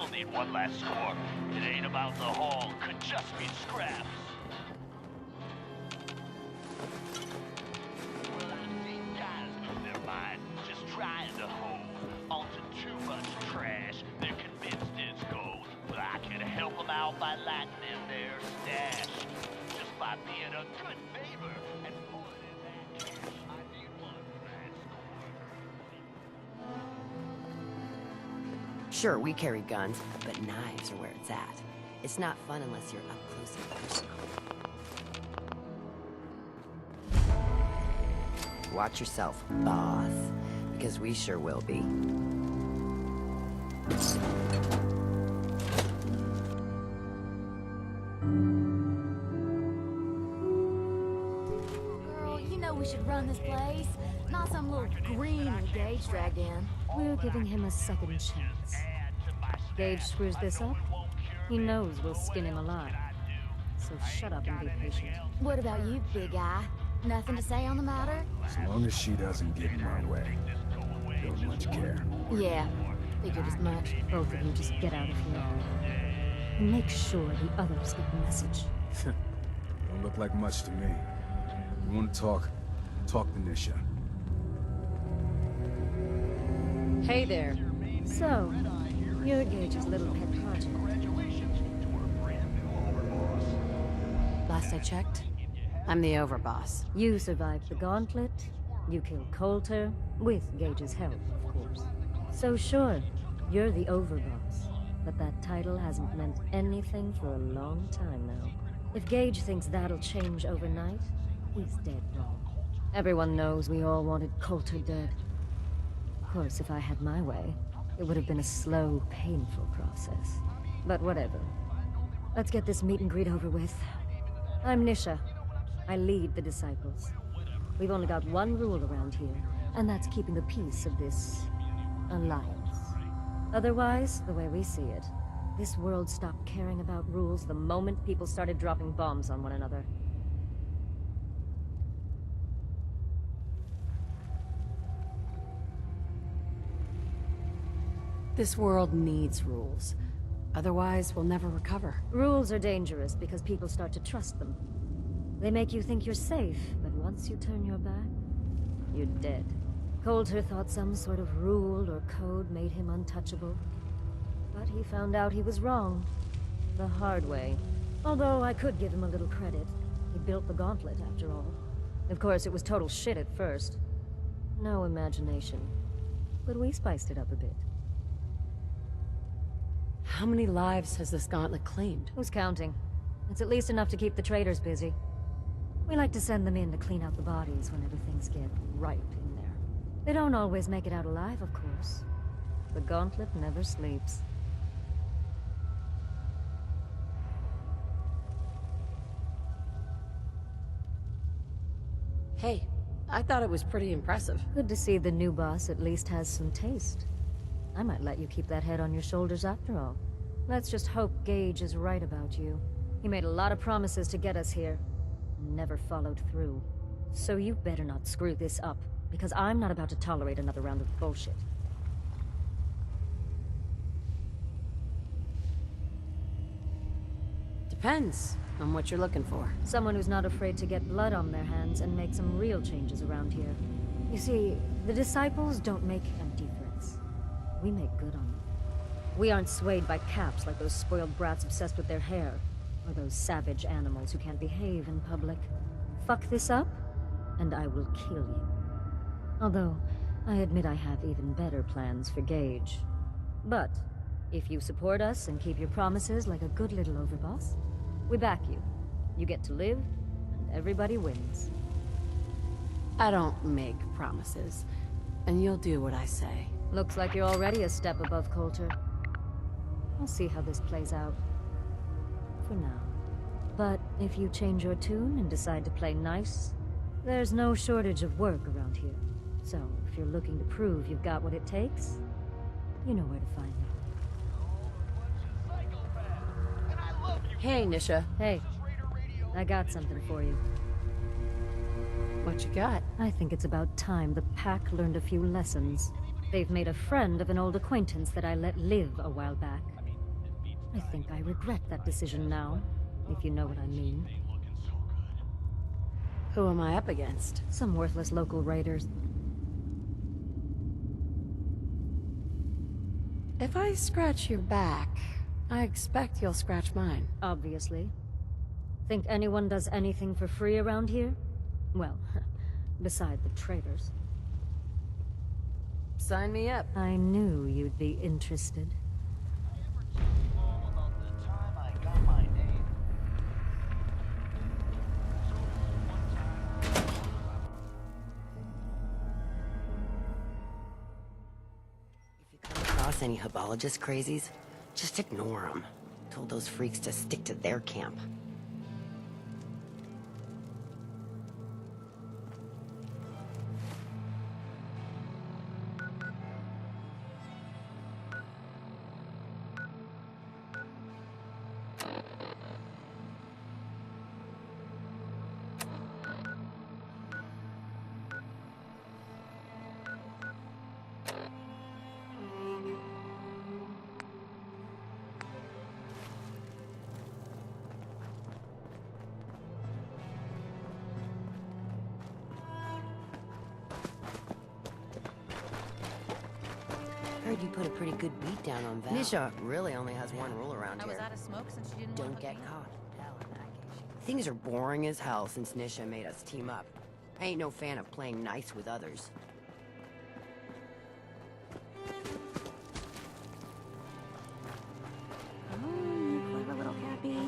still need one last score. It ain't about the haul, could just be scraps. Well, I've seen guys lose their mind just trying to hold onto too much trash. They're convinced it's gold, but I can help them out by lighting in their stash. Just by being a good neighbor and pulling in that cash. I need one last score. Sure, we carry guns, but knives are where it's at. It's not fun unless you're up close and personal. Watch yourself, boss, because we sure will be. Girl, you know we should run this place. Not some little green Gage dragged in. We're giving him a second chance. Gage screws this up, he knows we'll skin him alive. So shut up and be patient. What about you, big guy? Nothing to say on the matter? As long as she doesn't get in my way, don't much care. Yeah, figured as much. Both of you just get out of here. And make sure the others get the message. Don't look like much to me. You want to talk? Talk to Nisha. Hey there. So, you're Gage's little pet project. Last I checked, I'm the overboss. You survived the gauntlet, you killed Coulter, with Gage's help, of course. So sure, you're the overboss, but that title hasn't meant anything for a long time now. If Gage thinks that'll change overnight, he's dead wrong. Everyone knows we all wanted Coulter dead. Of course, if I had my way, it would have been a slow, painful process. But whatever. Let's get this meet and greet over with. I'm Nisha. I lead the Disciples. We've only got one rule around here, and that's keeping the peace of this alliance. Otherwise, the way we see it, this world stopped caring about rules the moment people started dropping bombs on one another. This world needs rules. Otherwise, we'll never recover. Rules are dangerous because people start to trust them. They make you think you're safe, but once you turn your back, you're dead. Coulter thought some sort of rule or code made him untouchable. But he found out he was wrong. The hard way. Although I could give him a little credit. He built the gauntlet, after all. Of course, it was total shit at first. No imagination. But we spiced it up a bit. How many lives has this gauntlet claimed? Who's counting? It's at least enough to keep the traders busy. We like to send them in to clean out the bodies whenever things get ripe in there. They don't always make it out alive, of course. The gauntlet never sleeps. Hey, I thought it was pretty impressive. Good to see the new boss at least has some taste. I might let you keep that head on your shoulders after all. Let's just hope Gage is right about you. He made a lot of promises to get us here. Never followed through. So you better not screw this up, because I'm not about to tolerate another round of bullshit. Depends on what you're looking for. Someone who's not afraid to get blood on their hands and make some real changes around here. You see, the Disciples don't make empty threats. We make good on them. We aren't swayed by caps like those spoiled brats obsessed with their hair, or those savage animals who can't behave in public. Fuck this up, and I will kill you. Although, I admit I have even better plans for Gage. But, if you support us and keep your promises like a good little overboss, we back you. You get to live, and everybody wins. I don't make promises, and you'll do what I say. Looks like you're already a step above Coulter. I'll see how this plays out. For now. But if you change your tune and decide to play nice, there's no shortage of work around here. So, if you're looking to prove you've got what it takes, you know where to find me. Hey, Nisha. Hey, I got something for you. What you got? I think it's about time the Pack learned a few lessons. They've made a friend of an old acquaintance that I let live a while back. I think I regret that decision now, if you know what I mean. Who am I up against? Some worthless local raiders. If I scratch your back, I expect you'll scratch mine. Obviously. Think anyone does anything for free around here? Well, beside the traders. Sign me up. I knew you'd be interested. About the time I got my name. If you come across any Hebologist crazies, just ignore them. Told those freaks to stick to their camp. Heard you put a pretty good beat down on Val. Nisha really only has one rule around I here. was out of smoke since she didn't Don't want to get hook me caught. Hell, in that case. Things are boring as hell since Nisha made us team up. I ain't no fan of playing nice with others. Come on, you clever little Cappy.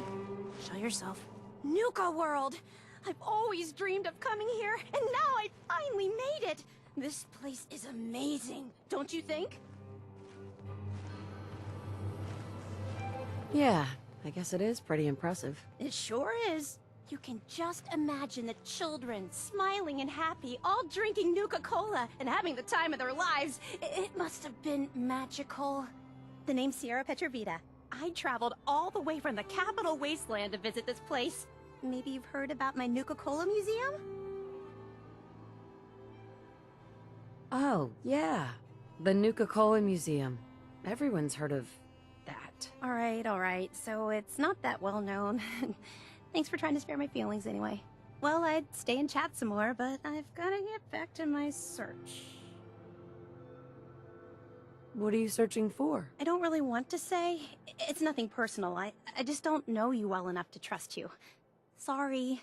Show yourself. Nuka World! I've always dreamed of coming here, and now I finally made it! This place is amazing, don't you think? Yeah, I guess it is pretty impressive. It sure is. You can just imagine the children, smiling and happy, all drinking Nuka-Cola and having the time of their lives. It must have been magical. The name's Sierra Petrovita. I traveled all the way from the capital wasteland to visit this place. Maybe you've heard about my Nuka-Cola museum? Oh, yeah. The Nuka-Cola Museum. Everyone's heard of that. All right. So it's not that well known. Thanks for trying to spare my feelings anyway. Well, I'd stay and chat some more, but I've gotta get back to my search. What are you searching for? I don't really want to say. It's nothing personal. I just don't know you well enough to trust you. Sorry.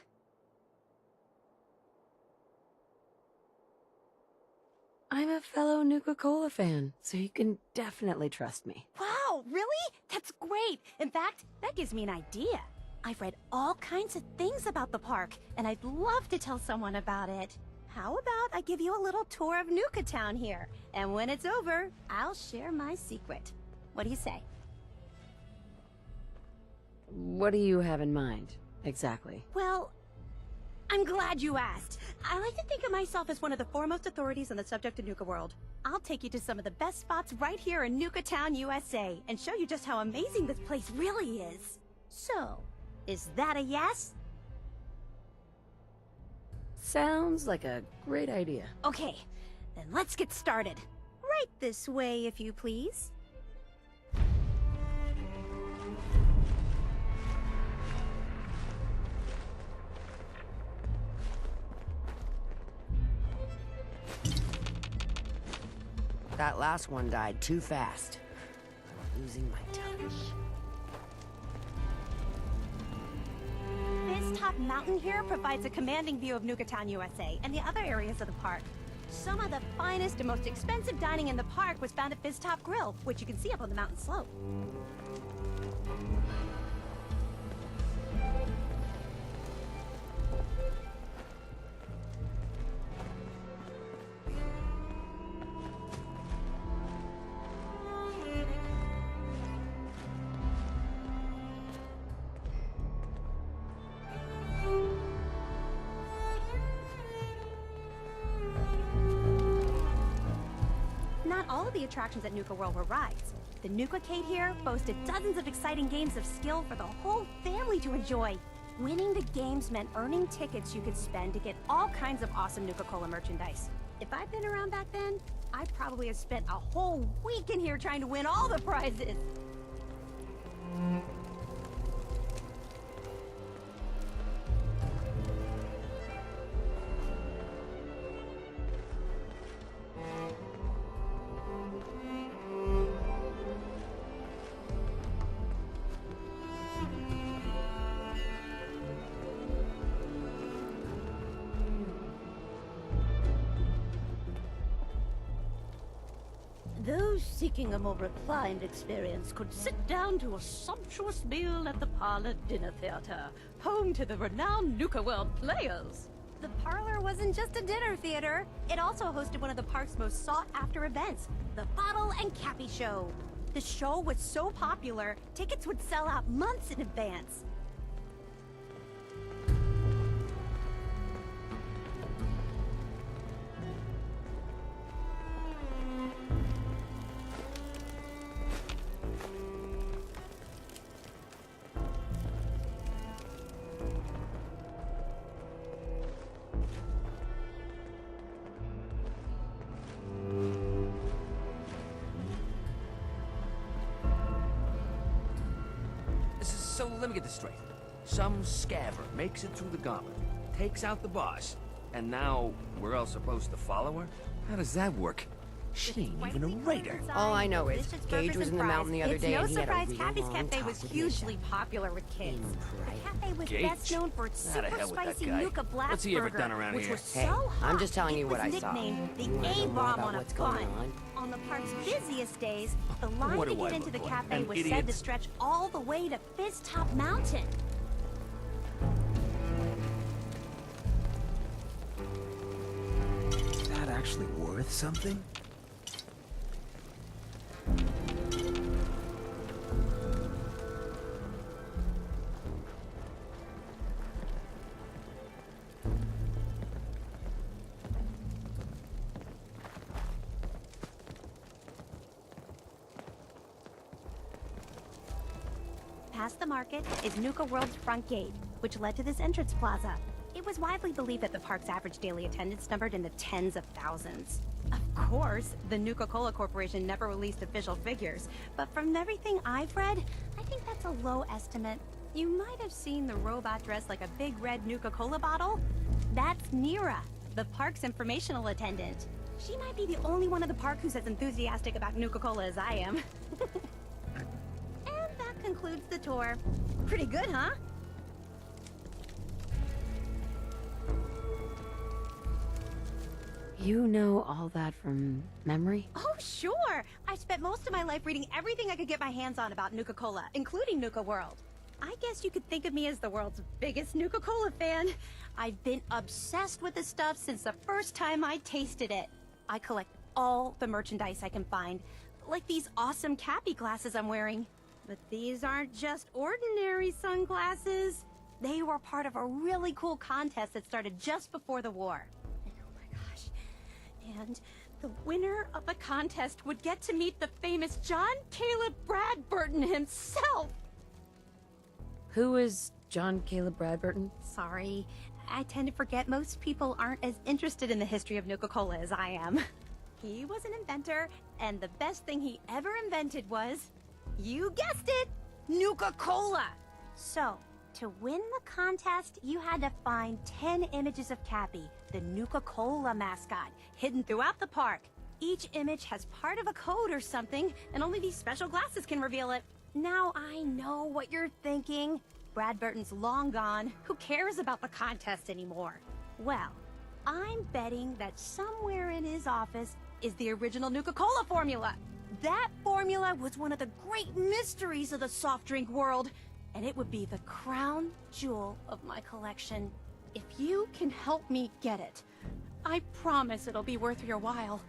I'm a fellow Nuka-Cola fan, so you can definitely trust me. Wow, really? That's great. In fact, that gives me an idea. I've read all kinds of things about the park, and I'd love to tell someone about it. How about I give you a little tour of Nuka Town here, and when it's over, I'll share my secret. What do you say? What do you have in mind, exactly? Well, I'm glad you asked. I like to think of myself as one of the foremost authorities on the subject of Nuka World. I'll take you to some of the best spots right here in Nuka Town, USA, and show you just how amazing this place really is. So, is that a yes? Sounds like a great idea. Okay, then let's get started. Right this way, if you please. That last one died too fast. I'm losing my touch. Top Mountain here provides a commanding view of Nuka Town, USA, and the other areas of the park. Some of the finest and most expensive dining in the park was found at Fizz Top Grill, which you can see up on the mountain slope. Not all of the attractions at Nuka World were rides. The Nuka-Cade here boasted dozens of exciting games of skill for the whole family to enjoy. Winning the games meant earning tickets you could spend to get all kinds of awesome Nuka-Cola merchandise. If I'd been around back then, I'd probably have spent a whole week in here trying to win all the prizes. those seeking a more refined experience could sit down to a sumptuous meal at the Parlor Dinner Theater, home to the renowned Nuka World players. The Parlor wasn't just a dinner theater. It also hosted one of the park's most sought-after events, the Bottle and Cappy Show. The show was so popular, tickets would sell out months in advance. So let me get this straight. Some scaver makes it through the gauntlet, takes out the boss, and now we're all supposed to follow her? How does that work? She ain't even a raider. All I know is Gage was in the mountain the other day and he had a real Cappy's long Cafe talk was with hugely Misha. popular with kids. Right. The cafe was Gage? best known for its How the super hell with that spicy guy? Nuka Black What's he ever Burger, done around which here? was Hey, so hot, I'm just telling you it what was I saw. nicknamed the You wanna know more A-bomb about on a what's going bun. on? On the park's busiest days, the line What to do I get into the look like? cafe An was idiot? said to stretch all the way to Fizz Top Mountain. Is that actually worth something? Past the market is Nuka World's front gate, which led to this entrance plaza. It was widely believed that the park's average daily attendance numbered in the tens of thousands. Of course, the Nuka-Cola Corporation never released official figures, but from everything I've read, I think that's a low estimate. You might have seen the robot dressed like a big red Nuka-Cola bottle. That's Nira, the park's informational attendant. She might be the only one in the park who's as enthusiastic about Nuka-Cola as I am. And that concludes the tour. Pretty good, huh? You know all that from memory? Oh, sure! I spent most of my life reading everything I could get my hands on about Nuka-Cola, including Nuka World. I guess you could think of me as the world's biggest Nuka-Cola fan. I've been obsessed with this stuff since the first time I tasted it. I collect all the merchandise I can find, like these awesome Cappy glasses I'm wearing. But these aren't just ordinary sunglasses. They were part of a really cool contest that started just before the war. And oh my gosh. And the winner of the contest would get to meet the famous John Caleb Bradburton himself. Who is John Caleb Bradburton? Sorry, I tend to forget most people aren't as interested in the history of Nuka-Cola as I am. He was an inventor, and the best thing he ever invented was, you guessed it, Nuka-Cola! So, to win the contest, you had to find 10 images of Cappy, the Nuka-Cola mascot, hidden throughout the park. Each image has part of a code or something, and only these special glasses can reveal it. Now I know what you're thinking. Bradburton's long gone. Who cares about the contest anymore? Well, I'm betting that somewhere in his office is the original Nuka-Cola formula. That formula was one of the great mysteries of the soft drink world, and it would be the crown jewel of my collection. If you can help me get it, I promise it'll be worth your while.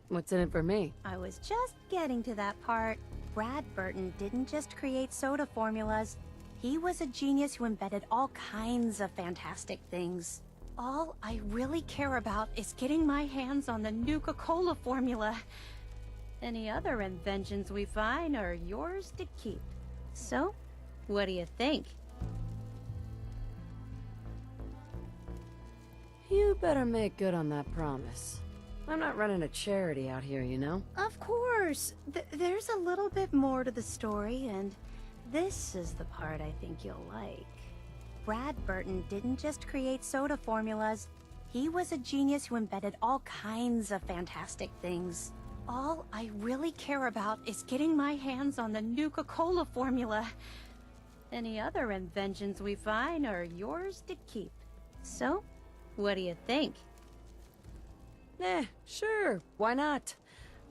What's in it for me? I was just getting to that part. Bradburton didn't just create soda formulas. He was a genius who invented all kinds of fantastic things. All I really care about is getting my hands on the Nuka-Cola formula. Any other inventions we find are yours to keep. So, what do you think? You better make good on that promise. I'm not running a charity out here, you know? Of course. There's a little bit more to the story, and this is the part I think you'll like. Bradburton didn't just create soda formulas. He was a genius who invented all kinds of fantastic things. All I really care about is getting my hands on the Nuka-Cola formula. Any other inventions we find are yours to keep. So, what do you think? Sure. Why not?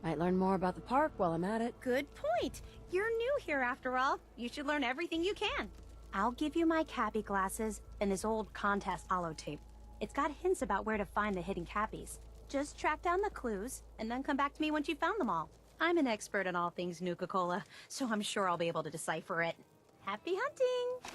Might learn more about the park while I'm at it. Good point. You're new here after all. You should learn everything you can. I'll give you my Cappy glasses and this old contest holotape. It's got hints about where to find the hidden Cappies. Just track down the clues, and then come back to me once you've found them all. I'm an expert in all things Nuka-Cola, so I'm sure I'll be able to decipher it. Happy hunting!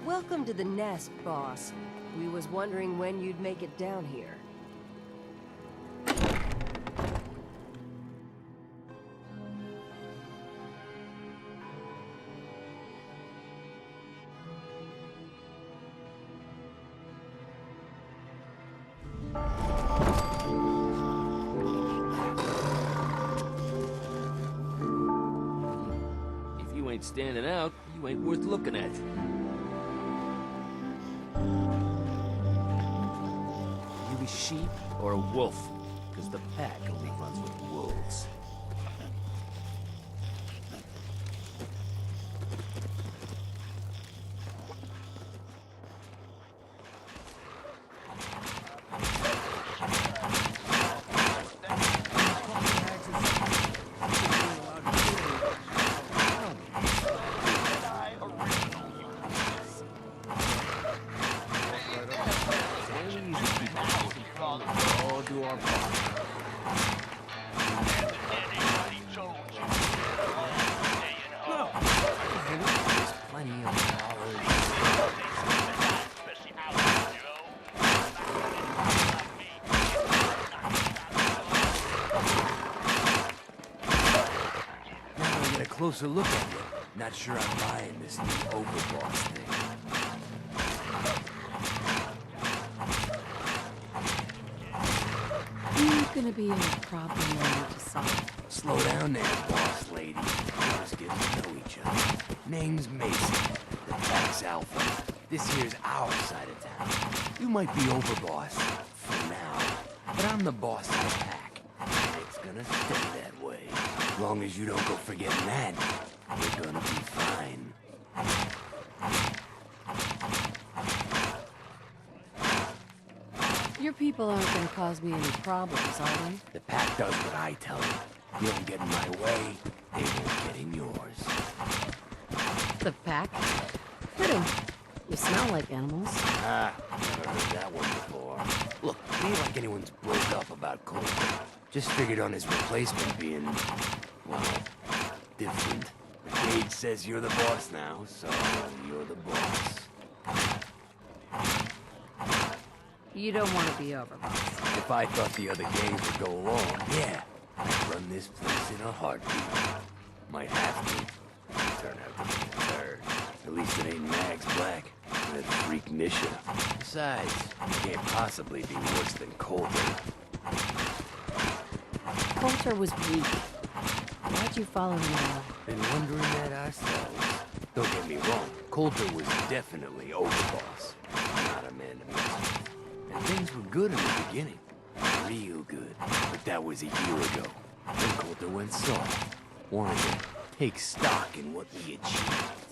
Welcome to the nest, boss. We was wondering when you'd make it down here. If you ain't standing out, you ain't worth looking at. A sheep or a wolf, because the pack only runs with wolves. Closer look at you. Not sure I'm buying this new overboss thing. You're gonna be a problem I need to solve. Slow down there, boss lady. Let's get to know each other. Name's Mason. The pack's Alpha. This here's our side of town. You might be overboss for now, but I'm the boss of the pack. And it's gonna stay that way. As long as you don't go forgetting that, you're gonna be fine. Your people aren't gonna cause me any problems, are they? The pack does what I tell them. You don't get in my way, they won't get in yours. The pack? Fitting. You smell like animals. Ah, never heard that one before. Look, it ain't like anyone's broke up about Cole. Just figured on his replacement being, well, different. Gage says you're the boss now, so you're the boss. You don't want to be overboss. If I thought the other gangs would go along, yeah, I'd run this place in a heartbeat. Might have to. Turn out to be a third. At least it ain't Mags Black. That freak Nisha. Besides, you can't possibly be worse than Coulter. Coulter was weak. Why'd you follow me now? Been wondering that ourselves. Don't get me wrong, Coulter was definitely overboss. Not a man to mess with. And things were good in the beginning. Real good. But that was a year ago. Then Coulter went soft. Wanted to take stock in what we achieved.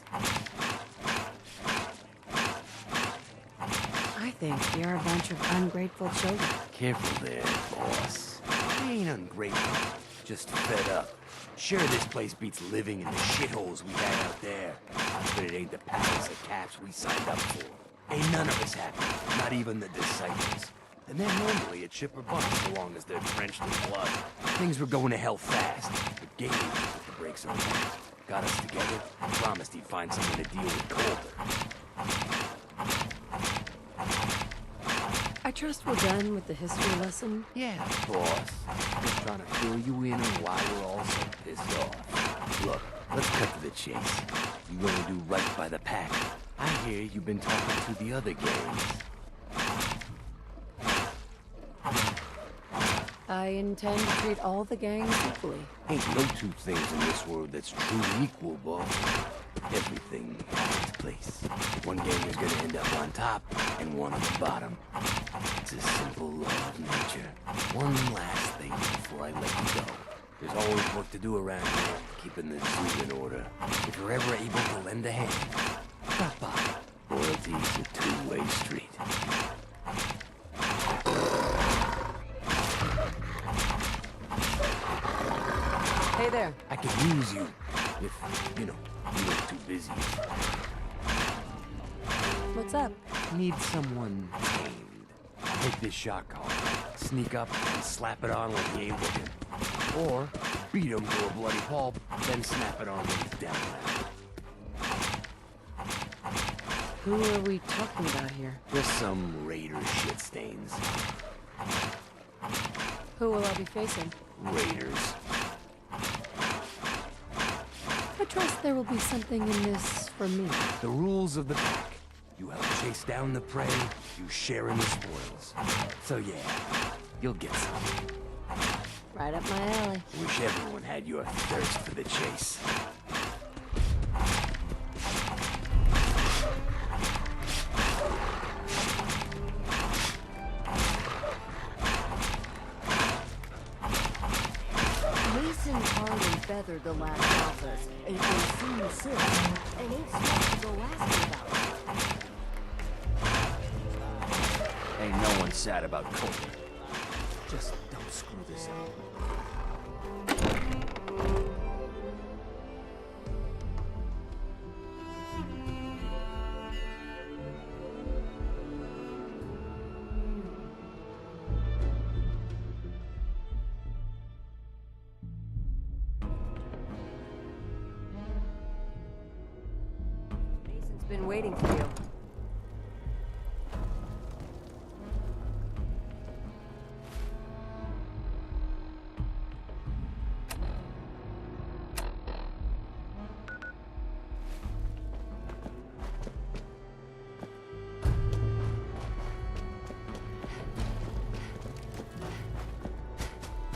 I think you're a bunch of ungrateful children. Careful there, boss. We ain't ungrateful, just fed up. Sure, this place beats living in the shitholes we had out there. But it ain't the palace of caps we signed up for. Ain't none of us happy, not even the disciples. And they're normally a chipper bunch so long as they're drenched in blood. Things were going to hell fast, but Gage put the brakes on that. Got us together, promised he'd find someone to deal with Coulter. I trust we're done with the history lesson. Yeah, boss. Just trying to fill you in on why we're all so pissed off. Look, let's cut to the chase. You gonna do right by the pack. I hear you've been talking to the other gangs. I intend to treat all the gangs equally. Ain't no two things in this world that's truly equal, boss. Everything has its place. One gang is gonna end up on top, and one on the bottom. It's a simple law of nature. One last thing before I let you go. There's always work to do around here, keeping the zoo in order. If you're ever able to lend a hand, drop by. Loyalty's a two-way street. Hey there. I could use you if, you ain't too busy. What's up? Need someone tamed. Take this shot collar, sneak up and slap it on when he ain't looking. Or beat him to a bloody pulp, then snap it on when he's down. Who are we talking about here? Just some raider shit stains. Who will I be facing? Raiders. I trust there will be something in this for me. The rules of the pack. You help chase down the prey, you share in the spoils. So yeah, you'll get some. Right up my alley. Wish everyone had your thirst for the chase. Mason Harlan feathered the last office. Ain't been seen since, and ain't supposed to go asking about it. Ain't no one sad about Coulter. Just don't screw this up. Mason's been waiting for you.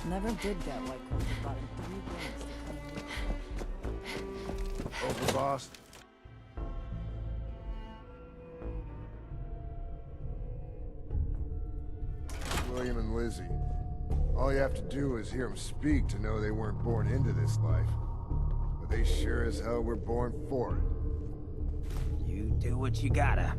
Never did get White Coulter brought in 3 games to come here. Over, boss. William and Lizzie. All you have to do is hear them speak to know they weren't born into this life. But they sure as hell were born for it. You do what you gotta.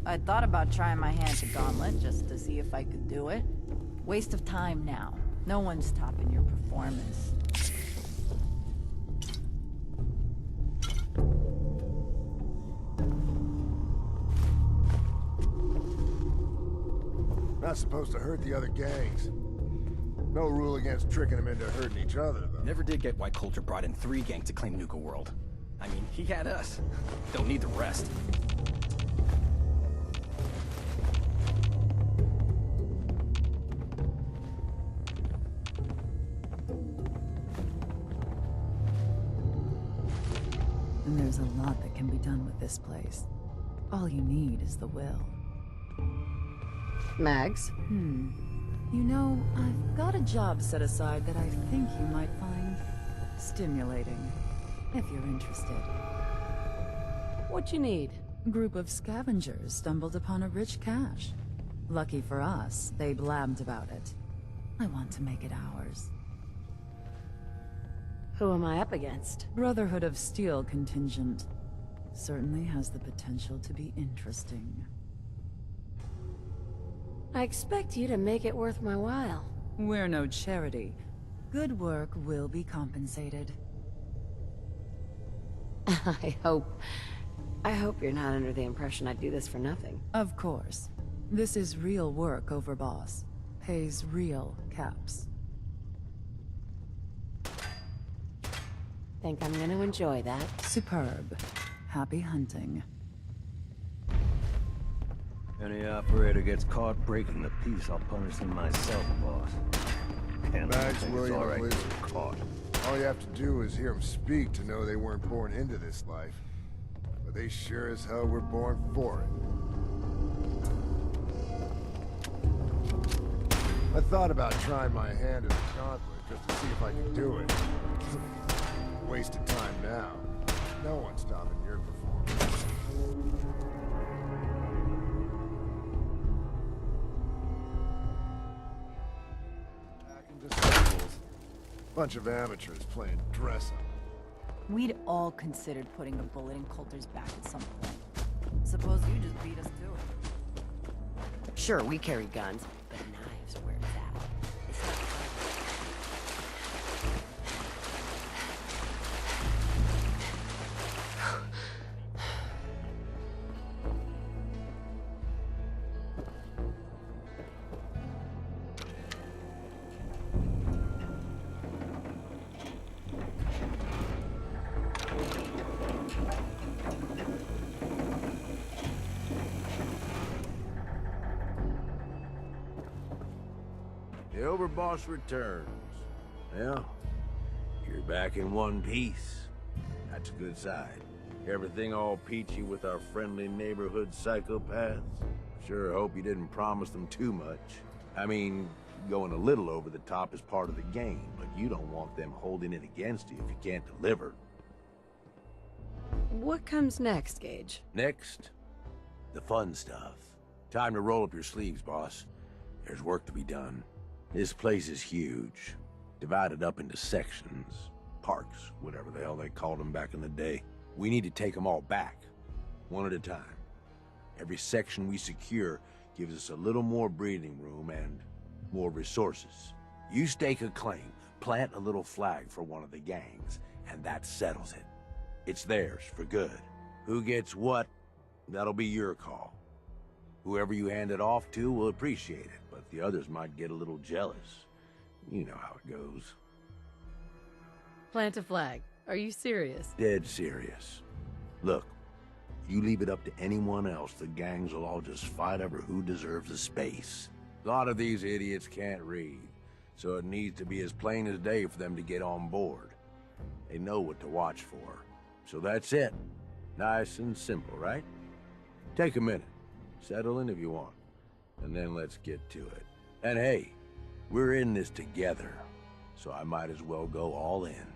I thought about trying my hand at Gauntlet just to see if I could do it. Waste of time now. No one's topping your performance. Not supposed to hurt the other gangs. No rule against tricking them into hurting each other, though. Never did get why Coulter brought in 3 gangs to claim Nuka World. I mean, he had us. Don't need the rest. And there's a lot that can be done with this place. All you need is the will. Mags? You know, I've got a job set aside that I think you might find stimulating, if you're interested. What you need? Group of scavengers stumbled upon a rich cache. Lucky for us, they blabbed about it. I want to make it ours. Who am I up against? Brotherhood of Steel contingent. Certainly has the potential to be interesting. I expect you to make it worth my while. We're no charity. Good work will be compensated. I hope you're not under the impression I do this for nothing. Of course. This is real work, Overboss. Pays real caps. Think I'm gonna enjoy that. Superb. Happy hunting. Any operator gets caught breaking the peace, I'll punish them myself, boss. And I Max, think it's William, all right and to Lizzie. get caught. All you have to do is hear them speak to know they weren't born into this life. But they sure as hell were born for it. I thought about trying my hand at the gauntlet just to see if I could do it. Wasted time now. No one's stopping your performance. Back into circles. Bunch of amateurs playing dress up. We'd all considered putting a bullet in Coulter's back at some point. Suppose you just beat us to it. Sure, we carry guns, but knives where it's at. It's not The Overboss returns. Well, you're back in one piece. That's a good sign. Everything all peachy with our friendly neighborhood psychopaths? Sure hope you didn't promise them too much. I mean, going a little over the top is part of the game, but you don't want them holding it against you if you can't deliver. What comes next, Gage? Next, the fun stuff. Time to roll up your sleeves, boss. There's work to be done. This place is huge, divided up into sections, parks, whatever the hell they called them back in the day. We need to take them all back, one at a time. Every section we secure gives us a little more breathing room and more resources. You stake a claim, plant a little flag for one of the gangs, and that settles it. It's theirs for good. Who gets what, that'll be your call. Whoever you hand it off to will appreciate it, but the others might get a little jealous. You know how it goes. Plant a flag. Are you serious? Dead serious. Look, you leave it up to anyone else, the gangs will all just fight over who deserves the space. A lot of these idiots can't read, so it needs to be as plain as day for them to get on board. They know what to watch for. So that's it. Nice and simple, right? Take a minute. Settle in if you want. And then let's get to it. And hey, we're in this together, so I might as well go all in.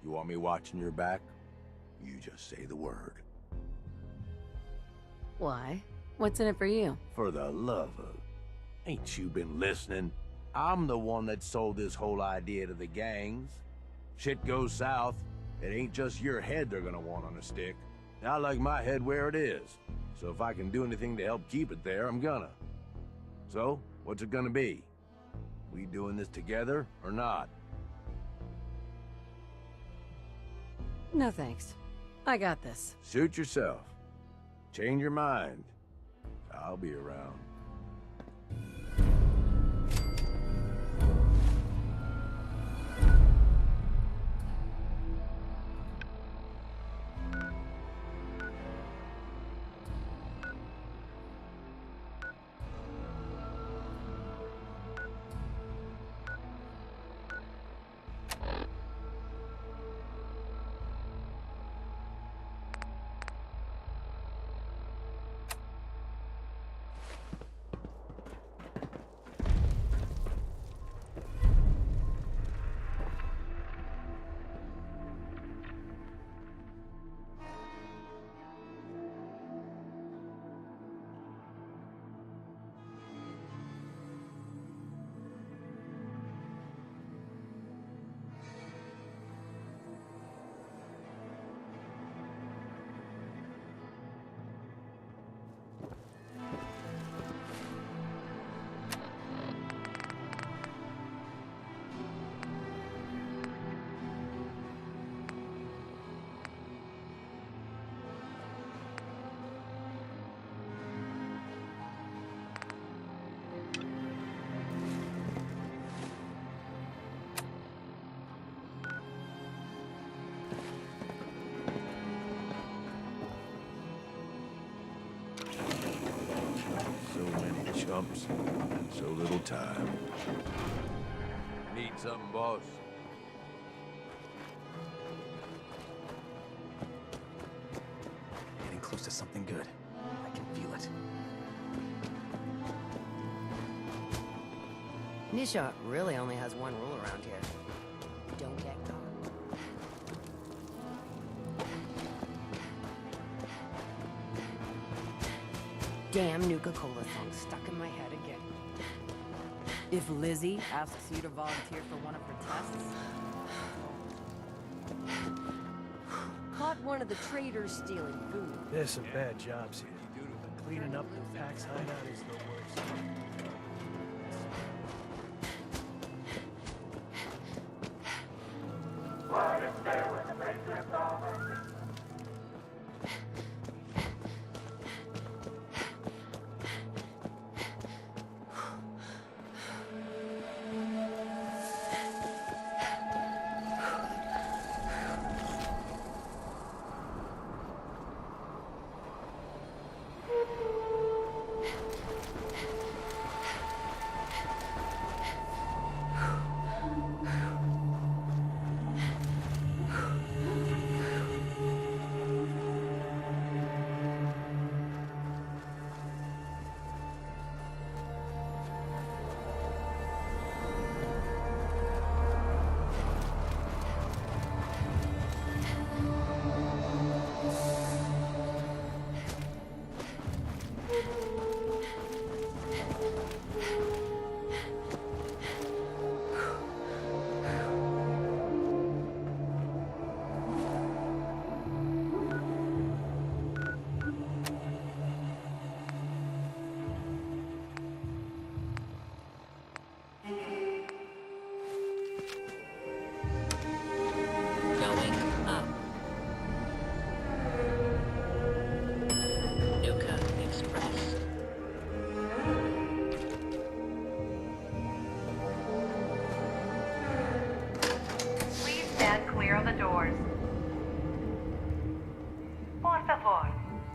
You want me watching your back? You just say the word. Why? What's in it for you? For the love of... Ain't you been listening? I'm the one that sold this whole idea to the gangs. Shit goes south, it ain't just your head they're gonna want on a stick. I like my head where it is, so if I can do anything to help keep it there, I'm gonna. So, what's it gonna be? We doing this together or not? No thanks. I got this. Suit yourself. Change your mind. I'll be around. chumps. And so little time. Need something, boss? Getting close to something good. I can feel it. Nisha really only has one rule around here. Don't get caught. Damn Nuka-Cola song stuck in my head again. If Lizzie asks you to volunteer for one of her tests... Caught one of the traders stealing food. There's some bad jobs here. But cleaning up the Pax hideout is the worst.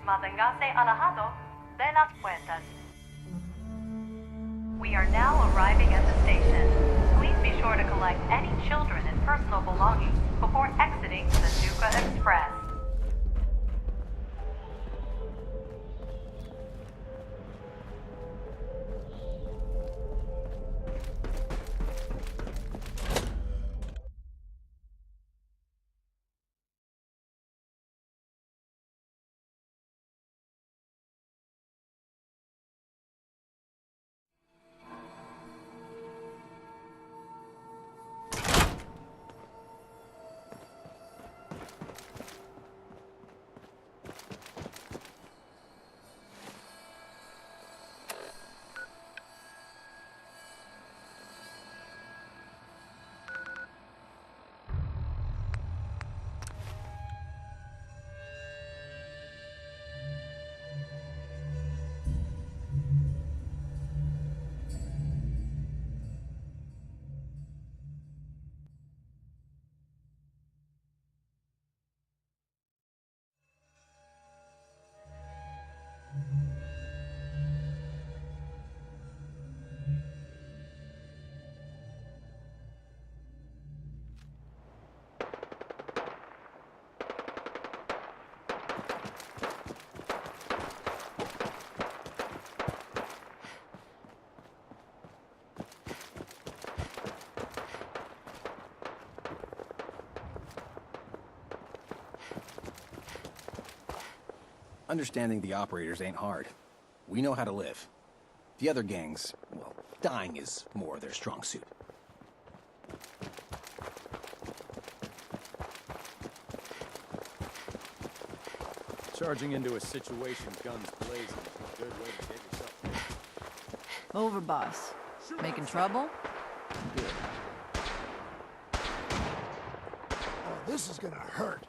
Manténgase alejado de las puertas. We are now arriving at the station. Please be sure to collect any children and personal belongings before exiting the Nuka Express. Understanding the operators ain't hard. We know how to live. The other gangs, well, dying is more their strong suit. Charging into a situation, guns blazing, is a good way to get yourself. Over, boss. Making trouble? Good. Oh, this is gonna hurt.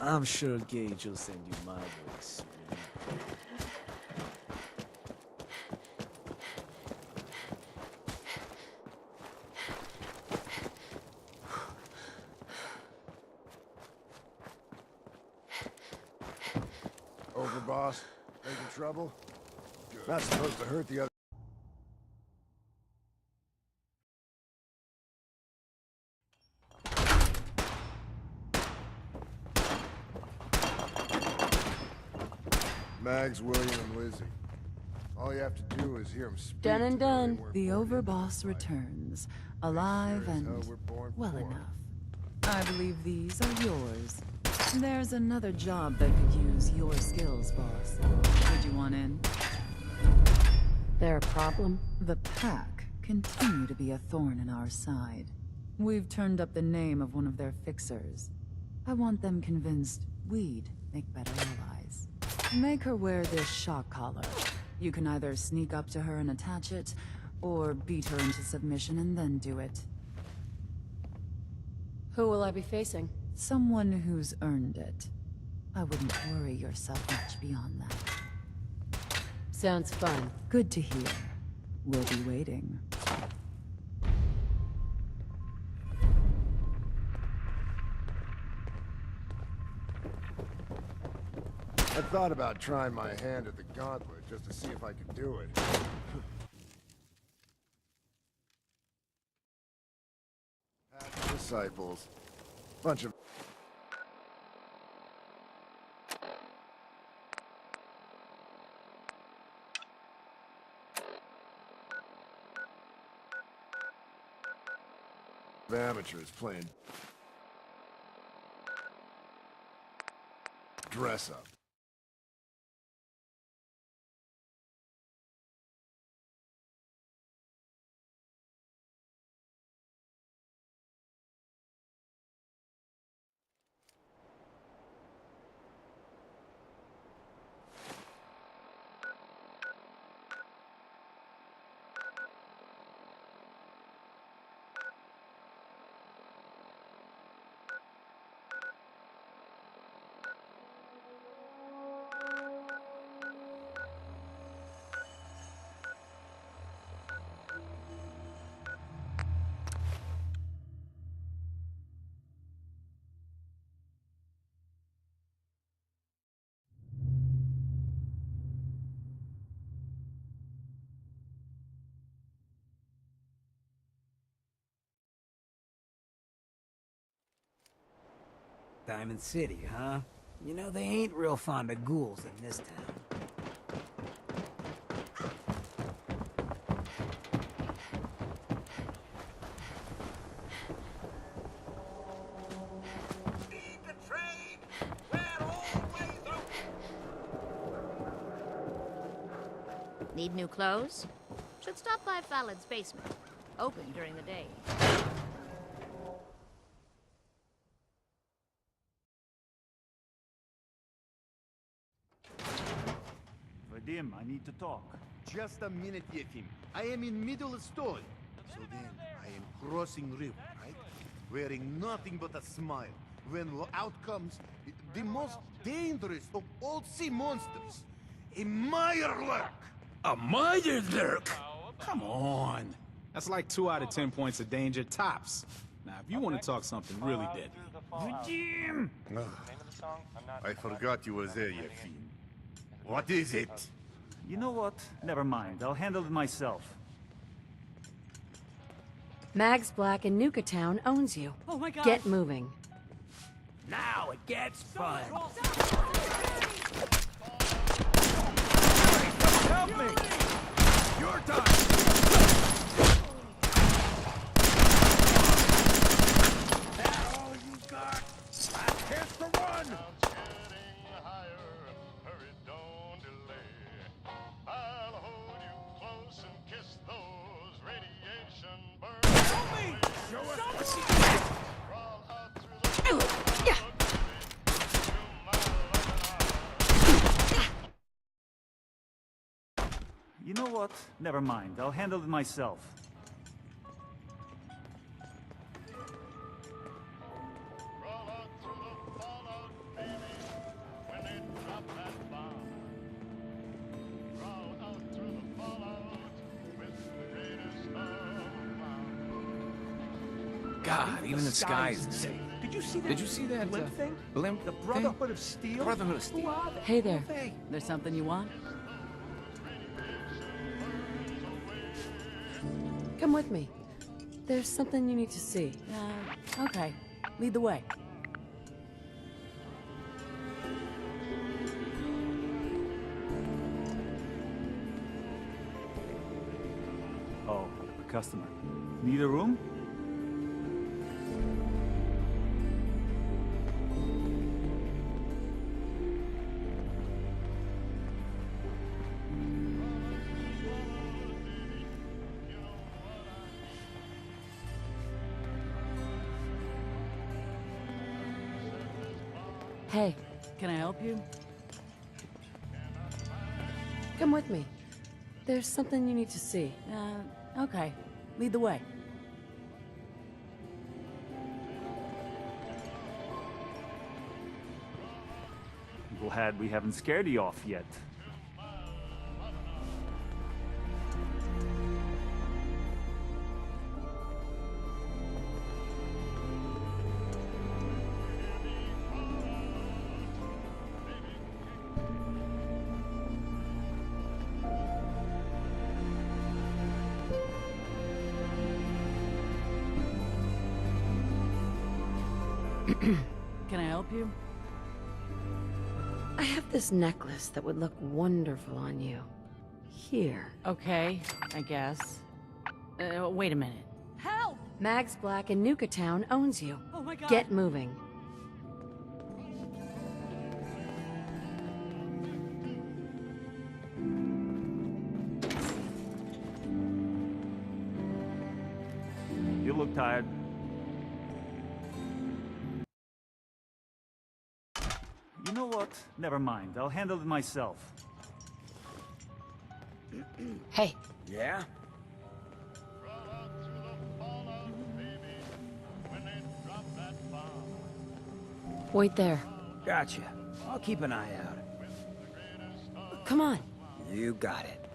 I'm sure Gage will send you my way soon. Over, boss. Making trouble? Good. Not supposed to hurt the other... Mags, William, and Lizzie. All you have to do is hear them speak. Done and done. The Overboss returns, alive and well enough. I believe these are yours. There's another job that could use your skills, boss. Would you want in? There a problem? The Pack continue to be a thorn in our side. We've turned up the name of one of their fixers. I want them convinced we'd make better allies. Make her wear this shock collar. You can either sneak up to her and attach it, or beat her into submission and then do it. Who will I be facing? Someone who's earned it. I wouldn't worry yourself much beyond that. Sounds fun. Good to hear. We'll be waiting. I thought about trying my hand at the gauntlet just to see if I could do it. Disciples. Bunch of... amateurs playing dress up. Diamond City, huh? You know, they ain't real fond of ghouls in this town. Need new clothes? Should stop by Fallon's basement. Open during the day. Vadim, I need to talk. Just a minute, Yefim. I am in middle of story. So then, I am crossing river, right? Wearing nothing but a smile. When out comes the most dangerous of all sea monsters. A Mirelurk! A Mirelurk? Come on. That's like 2 out of 10 points of danger tops. Now, if you want to talk something really deadly. Vadim! I forgot you were there, Yefim. What is it? You know what? Never mind. I'll handle it myself. Mags Black in Nuka Town owns you. Oh my God. Get moving. Now it gets fun. Help me! Your time! That all you got? Here's the run! You know what? Never mind. I'll handle it myself. God, even the sky is the same. Did you see that? Did you see that blimp thing? Blimp The thing? Brotherhood of Steel? Brotherhood of Who Steel. are they? Hey there. Who are they? There's something you want? Come with me. There's something you need to see. Okay. Lead the way. Oh, a customer. Need a room? Hey, Can I help you? come with me. There's something you need to see. Okay. Lead the way. Glad we haven't scared you off yet. Can I help you? I have this necklace that would look wonderful on you. Here. Okay, I guess. Wait a minute. Help! Mags Black in Nuka Town owns you. Oh my God. Get moving. You look tired. You know what? Never mind. I'll handle it myself. Hey. Yeah? Wait there. Gotcha. I'll keep an eye out. Come on. You got it.